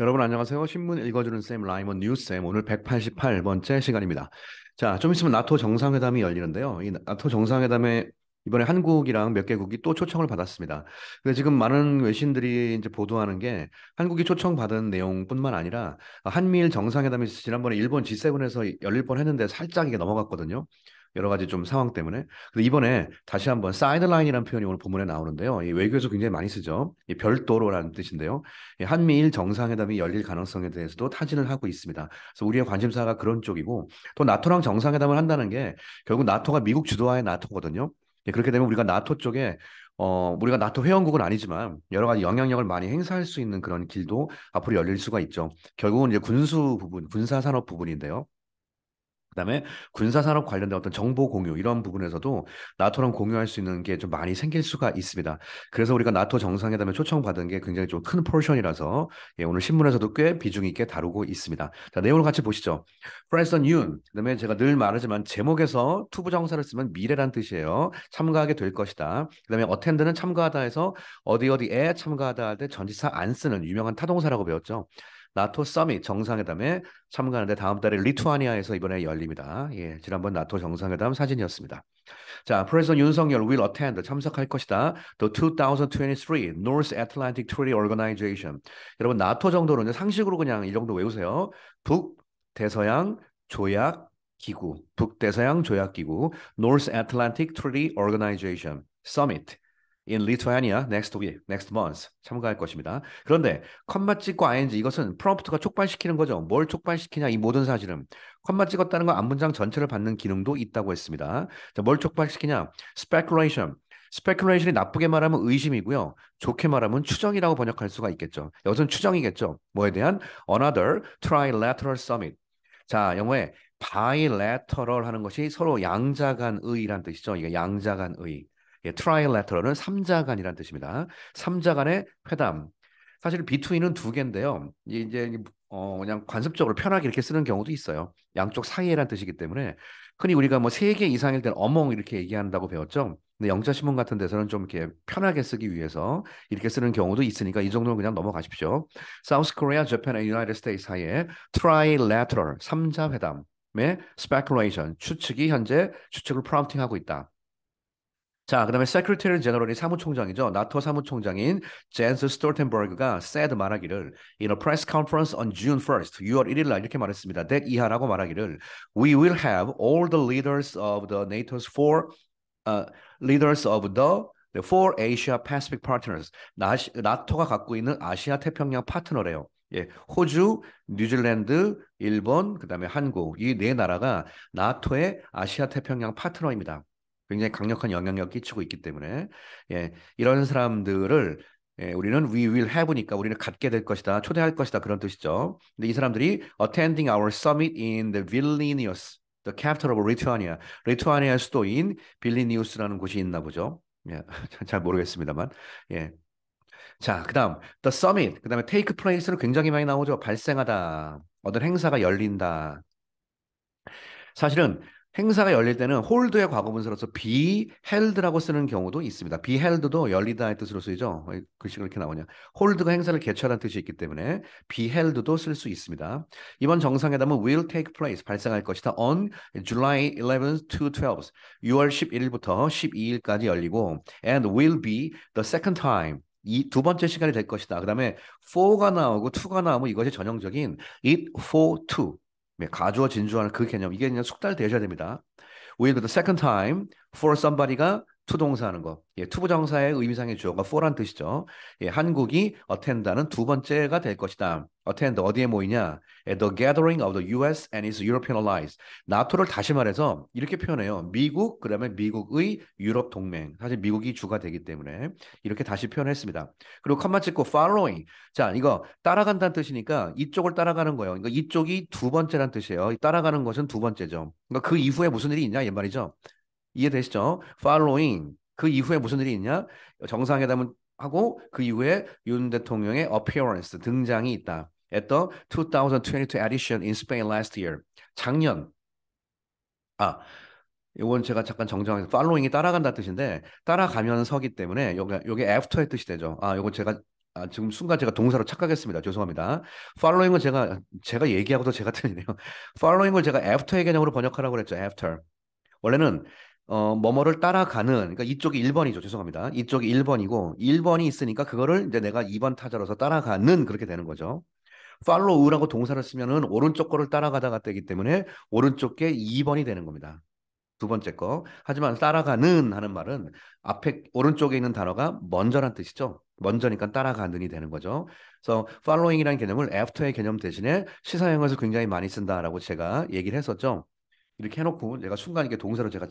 여러분 안녕하세요. 신문 읽어주는 쌤 라이먼 뉴스쌤 오늘 188번째 시간입니다. 자, 좀 있으면 나토 정상회담이 열리는데요. 이 나토 정상회담에 이번에 한국이랑 몇 개국이 또 초청을 받았습니다. 근데 지금 많은 외신들이 이제 보도하는 게 한국이 초청받은 내용뿐만 아니라 한미일 정상회담이 지난번에 일본 G7에서 열릴 뻔했는데 살짝 이게 넘어갔거든요. 여러 가지 좀 상황 때문에. 근데 이번에 다시 한번 사이드라인이라는 표현이 오늘 본문에 나오는데요. 이 외교에서 굉장히 많이 쓰죠. 이 별도로라는 뜻인데요. 한미일 정상회담이 열릴 가능성에 대해서도 타진을 하고 있습니다. 그래서 우리의 관심사가 그런 쪽이고 또 나토랑 정상회담을 한다는 게 결국 나토가 미국 주도하에 나토거든요. 그렇게 되면 우리가 나토 쪽에 우리가 나토 회원국은 아니지만 여러 가지 영향력을 많이 행사할 수 있는 그런 길도 앞으로 열릴 수가 있죠. 결국은 이제 군수 부분, 군사산업 부분인데요. 그다음에 군사산업 관련된 어떤 정보 공유 이런 부분에서도 나토랑 공유할 수 있는 게 좀 많이 생길 수가 있습니다. 그래서 우리가 나토 정상회담에 초청받은 게 굉장히 좀 큰 포션이라서 오늘 신문에서도 꽤 비중 있게 다루고 있습니다. 자, 내용을 같이 보시죠. President Yoon, 그다음에 제가 늘 말하지만 제목에서 투부정사를 쓰면 미래란 뜻이에요. 참가하게 될 것이다. 그다음에 attend는 참가하다 해서 어디 어디에 참가하다 할 때 전치사 안 쓰는 유명한 타동사라고 배웠죠. 나토 서밋 정상회담에 참가하는데 다음 달에 리투아니아에서 이번에 열립니다. 예, 지난번 나토 정상회담 사진이었습니다. 자, 프레sident 윤석열 will attend 참석할 것이다. The 2023 North Atlantic Treaty Organization. 여러분 나토 정도는 상식으로 그냥 이 정도 외우세요. 북대서양 조약 기구, 북대서양 조약 기구, North Atlantic Treaty Organization Summit. in Lithuania next month 참가할 것입니다. 그런데 컴마 찍고 ing 이것은 프롬프트가 촉발시키는 거죠. 뭘 촉발시키냐 이 모든 사실은 컴마 찍었다는 건 앞문장 전체를 받는 기능도 있다고 했습니다. 자, 뭘 촉발시키냐? speculation. speculation이 나쁘게 말하면 의심이고요. 좋게 말하면 추정이라고 번역할 수가 있겠죠. 이것은 추정이겠죠. 뭐에 대한 another trilateral summit. 자, 영어에 bilateral 하는 것이 서로 양자 간의란 뜻이죠. 이게 양자 간의. 예, 트라이래터럴은 삼자 간이라는 뜻입니다. 삼자 간의 회담. 사실 between은 두 개인데요. 이제 그냥 관습적으로 편하게 이렇게 쓰는 경우도 있어요. 양쪽 사이에란 뜻이기 때문에 흔히 우리가 뭐 세 개 이상일 때는 어몽 이렇게 얘기한다고 배웠죠. 근데 영자신문 같은 데서는 좀 이렇게 편하게 쓰기 위해서 이렇게 쓰는 경우도 있으니까 이 정도는 그냥 넘어가십시오. South Korea, Japan, and United States 사이에 trilateral 삼자 회담의 speculation 추측이 현재 추측을 프롬프팅하고 있다. 자, 그다음에 세크리터리 제너럴이 사무총장이죠. 나토 사무총장인 젠스 스톨텐버그가 said 말하기를 in a press conference on June 1st, 6월 1일 날 이렇게 말했습니다. that 이하라고 말하기를 we will have all the leaders of the NATO's uh, leaders of the four Asia Pacific partners. 나토가 갖고 있는 아시아 태평양 파트너래요. 예, 호주, 뉴질랜드, 일본, 그다음에 한국 이 네 나라가 나토의 아시아 태평양 파트너입니다. 굉장히 강력한 영향력 끼치고 있기 때문에 예, 이런 사람들을 우리는 we will have니까 우리는 갖게 될 것이다, 초대할 것이다 그런 뜻이죠. 근데 이 사람들이 attending our summit in the Vilnius, the capital of Lithuania. 리투아니아 수도인 빌리니우스라는 곳이 있나 보죠. 예, 잘 모르겠습니다만. 예. 자, 그다음 the summit, 그다음에 take place는 굉장히 많이 나오죠. 발생하다, 어떤 행사가 열린다. 사실은 행사가 열릴 때는 홀드의 과거분사로서 be held라고 쓰는 경우도 있습니다. be held도 열리다의 뜻으로 쓰이죠. 글씨가 그렇게 나오냐. 홀드가 행사를 개최하다는 뜻이 있기 때문에 be held도 쓸 수 있습니다. 이번 정상회담은 will take place, 발생할 것이다. on July 11th to 12th, 6월 11일부터 12일까지 열리고 and will be the second time, 이 두 번째 시간이 될 것이다. 그다음에 for가 나오고 to가 나오면 이것이 전형적인 it for to, 가주어 진주어는 그 개념. 이게 그냥 숙달되셔야 됩니다. will be the second time for somebody가 to 동사하는 거. 예, 투부정사의 의미상의 주어가 for란 뜻이죠. 예, 한국이 attend하는 두 번째가 될 것이다. attend 어디에 모이냐? At the gathering of the US and its European allies. 나토를 다시 말해서 이렇게 표현해요. 미국, 그다음에 미국의 유럽 동맹. 사실 미국이 주가 되기 때문에 이렇게 다시 표현했습니다. 그리고 컴마 찍고 following. 자, 이거 따라간다는 뜻이니까 이쪽을 따라가는 거예요. 그러니까 이쪽이 두 번째란 뜻이에요. 따라가는 것은 두 번째죠. 그러니까 그 이후에 무슨 일이 있냐 이 말이죠. 이해되시죠? Following 그 이후에 무슨 일이 있냐? 정상회담은 하고 그 이후에 윤 대통령의 appearance 등장이 있다. At the 2022 edition in Spain last year. 작년 아 이건 제가 잠깐 정정해서 following이 따라간다 뜻인데 따라가면서기 때문에 요게 after의 뜻이 되죠. 요거 제가 지금 순간 제가 동사로 착각했습니다. 죄송합니다. following은 제가 얘기하고도 제가 틀리네요. following을 제가 after의 개념으로 번역하라고 그랬죠. after. 원래는 뭐뭐를 따라가는, 그러니까 이쪽이 1번이죠. 죄송합니다. 이쪽이 1번이고 1번이 있으니까 그거를 이제 내가 2번 타자로서 따라가는, 그렇게 되는 거죠. follow라고 동사를 쓰면은 오른쪽 거를 따라가다가 되기 때문에 오른쪽 게 2번이 되는 겁니다. 두 번째 거. 하지만 따라가는 하는 말은 앞에 오른쪽에 있는 단어가 먼저란 뜻이죠. 먼저니까 따라가는이 되는 거죠. 그래서 following이라는 개념을 after의 개념 대신에 시사용어에서 굉장히 많이 쓴다라고 제가 얘기를 했었죠. 이렇게 해놓고 내가 순간 이게 동사로 제가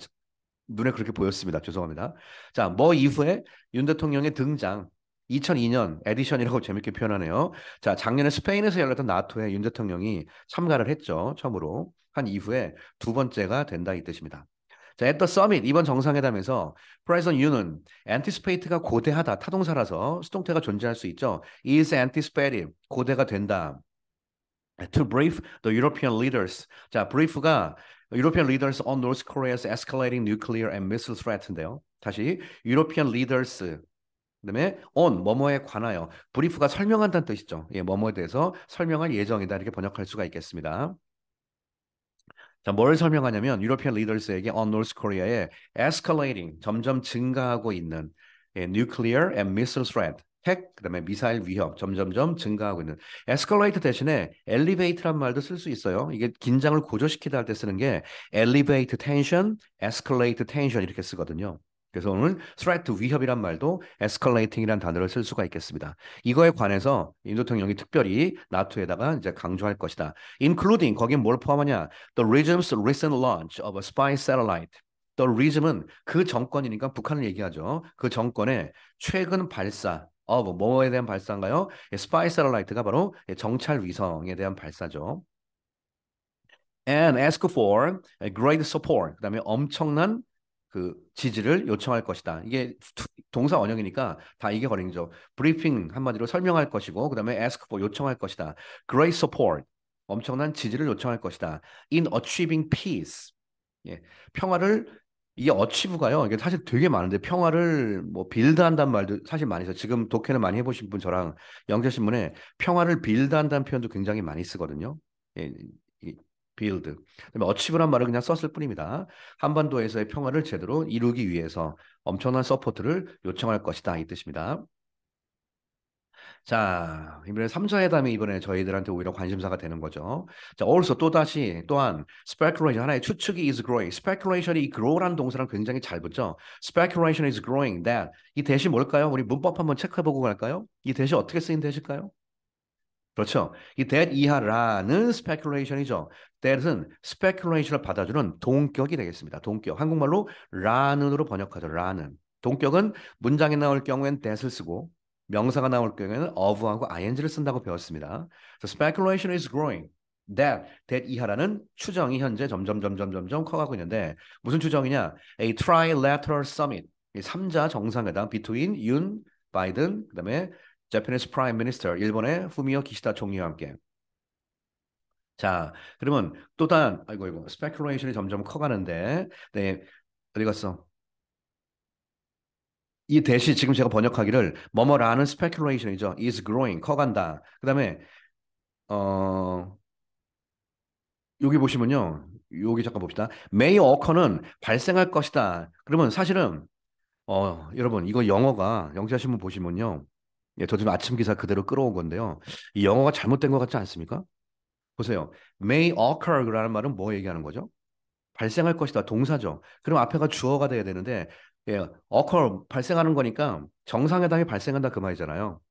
눈에 그렇게 보였습니다. 죄송합니다. 자, 뭐 이후에 윤 대통령의 등장. 2002년 에디션이라고 재밌게 표현하네요. 자, 작년에 스페인에서 열렸던 나토에 윤 대통령이 참가를 했죠. 처음으로. 한 이후에 두 번째가 된다 이 뜻입니다. 자, at the summit 이번 정상회담에서 프레지던트 윤은 anticipate가 고대하다 타동사라서 수동태가 존재할 수 있죠. is anticipated 고대가 된다. To brief the European leaders. 자, brief가 European leaders on North Korea's escalating nuclear and missile threat인데요. 다시 European leaders 그다음에 on 뭐뭐에 관하여 brief가 설명한다는 뜻이죠. 예, 뭐뭐에 대해서 설명할 예정이다 이렇게 번역할 수가 있겠습니다. 자, 뭘 설명하냐면 유로피안 리더스에게 on North Korea의 escalating 점점 증가하고 있는 nuclear and missile threat 핵 그다음에 미사일 위협 점점점 증가하고 있는 escalate 대신에 elevate란 말도 쓸 수 있어요. 이게 긴장을 고조시키다 할 때 쓰는 게 elevate tension, escalate tension 이렇게 쓰거든요. 그래서 오늘 threat 위협이란 말도 escalating이란 단어를 쓸 수가 있겠습니다. 이거에 관해서 임 대통령이 특별히 나토에다가 이제 강조할 것이다. including 거긴 뭘 포함하냐? The regime's recent launch of a spy satellite. The regime은 그 정권이니까 북한을 얘기하죠. 그 정권의 최근 발사 뭐에 대한 발사인가요? 스파이 셀러라이트가 바로 정찰 위성에 대한 발사죠. And ask for a great support. 그다음에 엄청난 그 지지를 요청할 것이다. 이게 동사 원형이니까 다 이게 걸리죠. 브리핑 한마디로 설명할 것이고 그다음에 ask for 요청할 것이다. Great support. 엄청난 지지를 요청할 것이다. In achieving peace. 예. 평화를 이게 어치브가요. 이게 사실 되게 많은데 평화를 뭐 빌드한다는 말도 사실 많이 써요. 지금 독해를 많이 해보신 분 저랑 영재신문에 평화를 빌드한다는 표현도 굉장히 많이 쓰거든요. 예, 빌드. 그다음에 어치브란 말을 그냥 썼을 뿐입니다. 한반도에서의 평화를 제대로 이루기 위해서 엄청난 서포트를 요청할 것이다 이 뜻입니다. 자, 이번에 3자 회담이 이번에 저희들한테 오히려 관심사가 되는 거죠. 자, also 또한 speculation 하나의 추측이 is growing. speculation이 grow라는 동사랑 굉장히 잘 붙죠. speculation is growing that 이 대시 뭘까요? 우리 문법 한번 체크해보고 갈까요? 이 대시 어떻게 쓰인 대시일까요? 그렇죠. 이 that 이하라는 speculation이죠. that은 speculation을 받아주는 동격이 되겠습니다. 동격. 한국말로 라는으로 번역하죠. 라는. 동격은 문장에 나올 경우엔 that을 쓰고 명사가 나올 경우에는 of하고 ing를 쓴다고 배웠습니다. So speculation is growing. that 이하라는 추정이 현재 점점 커가고 있는데 무슨 추정이냐? A trilateral summit. 이 3자 정상회담 between 윤, 바이든, 그다음에 Japanese Prime Minister, 일본의 후미오 기시다 총리와 함께. 자, 그러면 아이고, speculation이 점점 커가는데, 네, 어디 갔어? 이 대시 지금 제가 번역하기를 뭐뭐라는 speculation이죠. is growing, 커간다. 그다음에 어 여기 보시면요, 여기 잠깐 봅시다. may occur는 발생할 것이다. 그러면 사실은 여러분 이거 영어가 영재하신 분 보시면요, 예, 저 지금 아침 기사 그대로 끌어온 건데요. 이 영어가 잘못된 것 같지 않습니까? 보세요. may occur라는 말은 뭐 얘기하는 거죠? 발생할 것이다. 동사죠. 그럼 앞에가 주어가 돼야 되는데 예, occur 발생하는 거니까 정상회담이 발생한다 그 말이잖아요.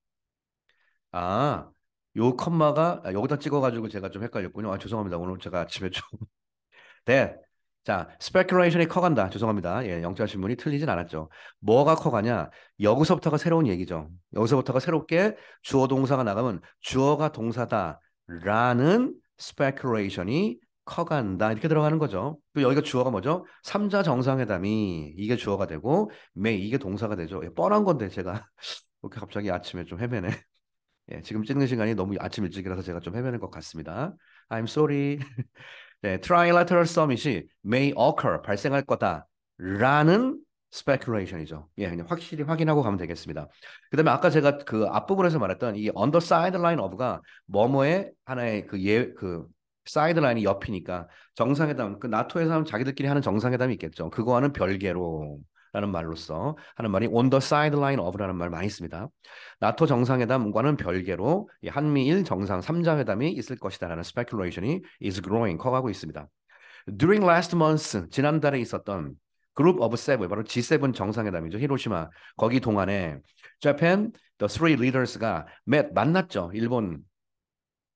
아, 요 컴마가 여기다 찍어가지고 제가 좀 헷갈렸군요. 아, 죄송합니다. 오늘 제가 아침에 좀 네. 자, speculation이 커간다. 죄송합니다. 예, 영자 신문이 틀리진 않았죠. 뭐가 커가냐? 여기서부터가 새로운 얘기죠. 여기서부터가 새롭게 주어 동사가 나가면 주어가 동사다라는 speculation이 커간다. 이렇게 들어가는 거죠. 또 여기가 주어가 뭐죠? 3자 정상회담이 이게 주어가 되고 may 이게 동사가 되죠. 예, 뻔한 건데 제가 이렇게 갑자기 아침에 좀 헤매네. 예, 지금 찍는 시간이 너무 아침 일찍이라서 제가 좀 헤매는 것 같습니다. I'm sorry. 네, trilateral summit이 may occur 발생할 거다라는 speculation이죠. 예, 그냥 확실히 확인하고 가면 되겠습니다. 그다음에 아까 제가 그 앞부분에서 말했던 이 on the sideline of가 뭐뭐의 하나의 그 사이드라인이 옆이니까 정상회담 그 나토에서 하면 자기들끼리 하는 정상회담이 있겠죠. 그거와는 별개로 라는 말로써 하는 말이 on the sideline of라는 말 많이 씁니다. 나토 정상회담과는 별개로 이 한미일 정상 3자 회담이 있을 것이다라는 speculation이 is growing 커가고 있습니다. During last month 지난달에 있었던 그룹 오브 세븐 바로 G7 정상회담이죠. 히로시마 거기 동안에 Japan the three leaders가 만났죠. 일본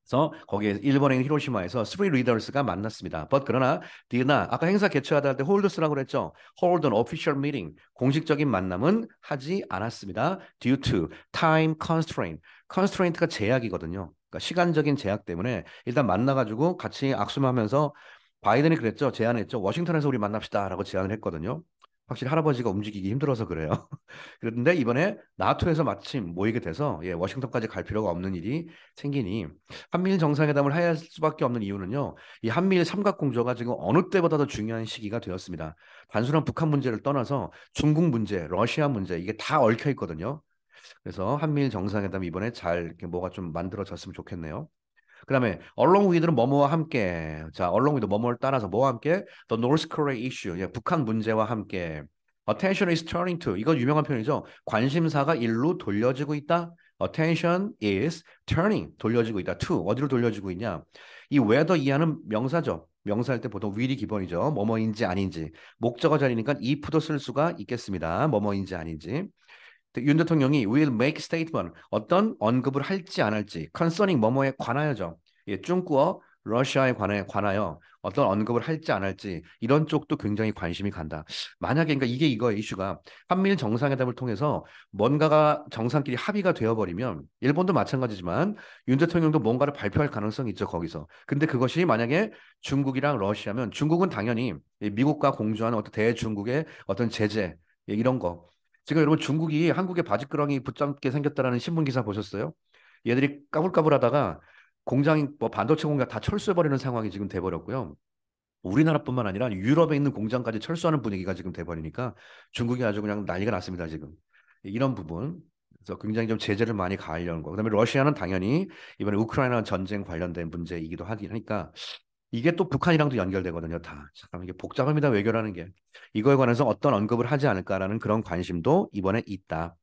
그래서 거기에 일본의 히로시마에서 three leaders가 만났습니다. But 그러나 did나 아까 행사 개최하다 할 때 hold스라고 그랬죠. Hold an official meeting 공식적인 만남은 하지 않았습니다. Due to time constraint. constraint가 제약이거든요. 그러니까 시간적인 제약 때문에 일단 만나가지고 같이 악수만 하면서 바이든이 그랬죠. 제안했죠. 워싱턴에서 우리 만납시다라고 제안을 했거든요. 확실히 할아버지가 움직이기 힘들어서 그래요. 그런데 이번에 나토에서 마침 모이게 돼서 예, 워싱턴까지 갈 필요가 없는 일이 생기니 한미일 정상회담을 해야 할 수밖에 없는 이유는요. 이 한미일 삼각공조가 지금 어느 때보다도 중요한 시기가 되었습니다. 단순한 북한 문제를 떠나서 중국 문제, 러시아 문제 이게 다 얽혀 있거든요. 그래서 한미일 정상회담 이번에 잘 이렇게 뭐가 좀 만들어졌으면 좋겠네요. 그다음에 along with는 뭐뭐와 함께. 자, along with 뭐뭐를 따라서 뭐와 함께? The North Korea issue. 예, 북한 문제와 함께. Attention is turning to. 이거 유명한 표현이죠. 관심사가 일로 돌려지고 있다. Attention is turning. 돌려지고 있다. To. 어디로 돌려지고 있냐? 이 whether 이하는 명사죠. 명사할 때 보통 will이 기본이죠. 뭐뭐인지 아닌지. 목적어 자리니까 if도 쓸 수가 있겠습니다. 뭐뭐인지 아닌지. 윤 대통령이 will make statement 어떤 언급을 할지 안 할지 concerning 뭐뭐에 관하여죠. 예, 중국어 러시아에 관하여 어떤 언급을 할지 안 할지 이런 쪽도 굉장히 관심이 간다. 만약에 그러니까 이게 이거 이슈가 한미일 정상회담을 통해서 뭔가가 정상끼리 합의가 되어버리면 일본도 마찬가지지만 윤 대통령도 뭔가를 발표할 가능성이 있죠 거기서. 근데 그것이 만약에 중국이랑 러시아면 중국은 당연히 미국과 공조하는 어떤 대중국의 어떤 제재 이런 거 지금 여러분 중국이 한국에 바지끄렁이 붙잡게 생겼다라는 신문 기사 보셨어요? 얘들이 까불까불하다가 공장 뭐 반도체 공장 다 철수해버리는 상황이 지금 돼버렸고요. 우리나라뿐만 아니라 유럽에 있는 공장까지 철수하는 분위기가 지금 돼버리니까 중국이 아주 그냥 난리가 났습니다 지금. 이런 부분. 그래서 굉장히 좀 제재를 많이 가하려는 거. 그다음에 러시아는 당연히 이번에 우크라이나 전쟁 관련된 문제이기도 하긴 하니까 이게 또 북한이랑도 연결되거든요. 다. 잠깐 이게 복잡합니다. 외교라는 게. 이거에 관해서 어떤 언급을 하지 않을까라는 그런 관심도 이번에 있다.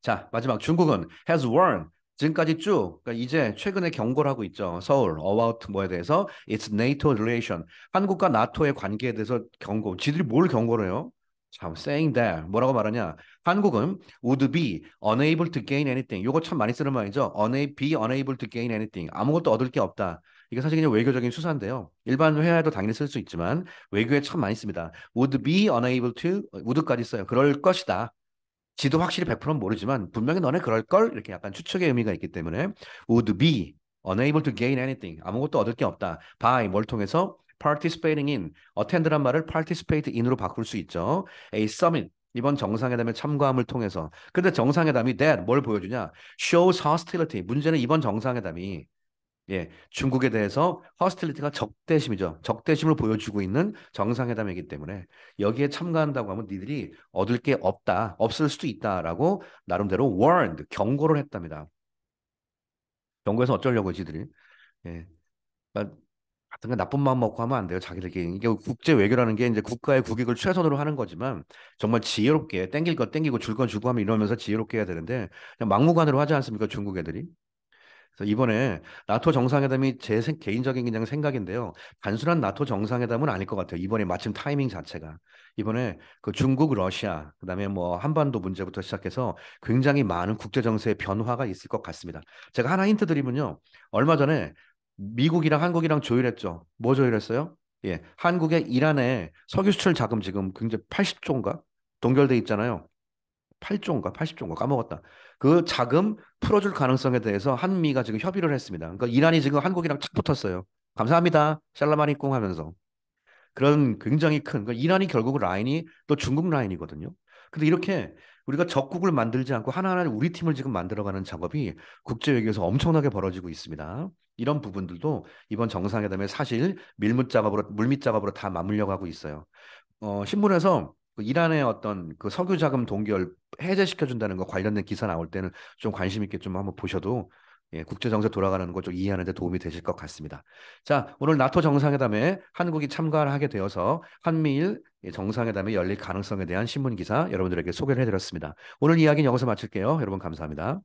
자, 마지막 중국은 has warned 지금까지 쭉 그러니까 이제 최근에 경고를 하고 있죠. 서울 about 뭐에 대해서 its NATO relation 한국과 나토의 관계에 대해서 경고. 지들이 뭘 경고를 해요? 참 saying that 뭐라고 말하냐? 한국은 would be unable to gain anything. 이거 참 많이 쓰는 말이죠. be unable to gain anything. 아무것도 얻을 게 없다. 이게 사실 그냥 외교적인 수사인데요. 일반 회화에도 당연히 쓸 수 있지만 외교에 참 많이 씁니다. would be unable to would까지 써요. 그럴 것이다. 지도 확실히 100%는 모르지만 분명히 너네 그럴 걸 이렇게 약간 추측의 의미가 있기 때문에 would be unable to gain anything 아무것도 얻을 게 없다. by 뭘 통해서 participating in attend란 말을 participate in으로 바꿀 수 있죠. A summit 이번 정상회담에 참가함을 통해서 근데 정상회담이 that 뭘 보여주냐 shows hostility 문제는 이번 정상회담이 예, 중국에 대해서 허스틸리티가 적대심이죠. 적대심을 보여주고 있는 정상회담이기 때문에 여기에 참가한다고 하면 니들이 얻을 게 없다, 없을 수도 있다라고 나름대로 warned, 경고를 했답니다. 경고해서 어쩌려고 지들이. 예, 그러니까 같은 거 나쁜 마음 먹고 하면 안 돼요. 자기들끼리. 이게 국제 외교라는 게 이제 국가의 국익을 최선으로 하는 거지만 정말 지혜롭게 땡길 거 땡기고 줄 건 주고 하면 이러면서 지혜롭게 해야 되는데 그냥 막무가내로 하지 않습니까? 중국 애들이. 그래서 이번에 나토 정상회담이 제 개인적인 그냥 생각인데요. 단순한 나토 정상회담은 아닐 것 같아요. 이번에 마침 타이밍 자체가. 이번에 그 중국, 러시아, 그다음에 뭐 한반도 문제부터 시작해서 굉장히 많은 국제 정세의 변화가 있을 것 같습니다. 제가 하나 힌트 드리면요. 얼마 전에 미국이랑 한국이랑 조율했죠. 뭐 조율했어요? 예, 한국의 이란에 석유 수출 자금 지금 굉장히 80조인가 동결돼 있잖아요. 8조인가 80조인가 까먹었다. 그 자금 풀어줄 가능성에 대해서 한미가 지금 협의를 했습니다. 그러니까 이란이 지금 한국이랑 착 붙었어요. 감사합니다. 샬라마니꿍 하면서. 그런 굉장히 큰, 그러니까 이란이 결국 라인이 또 중국 라인이거든요. 근데 이렇게 우리가 적국을 만들지 않고 하나하나 우리 팀을 지금 만들어가는 작업이 국제 외교에서 엄청나게 벌어지고 있습니다. 이런 부분들도 이번 정상회담에 사실 밀물 작업으로, 물밑 작업으로 다 맞물려 가고 있어요. 신문에서 그 이란의 어떤 그 석유 자금 동결 해제시켜 준다는 거 관련된 기사 나올 때는 좀 관심 있게 좀 한번 보셔도 예, 국제 정세 돌아가는 거 좀 이해하는 데 도움이 되실 것 같습니다. 자, 오늘 나토 정상회담에 한국이 참가를 하게 되어서 한미일 정상회담이 열릴 가능성에 대한 신문 기사 여러분들에게 소개를 해드렸습니다. 오늘 이야기는 여기서 마칠게요. 여러분 감사합니다.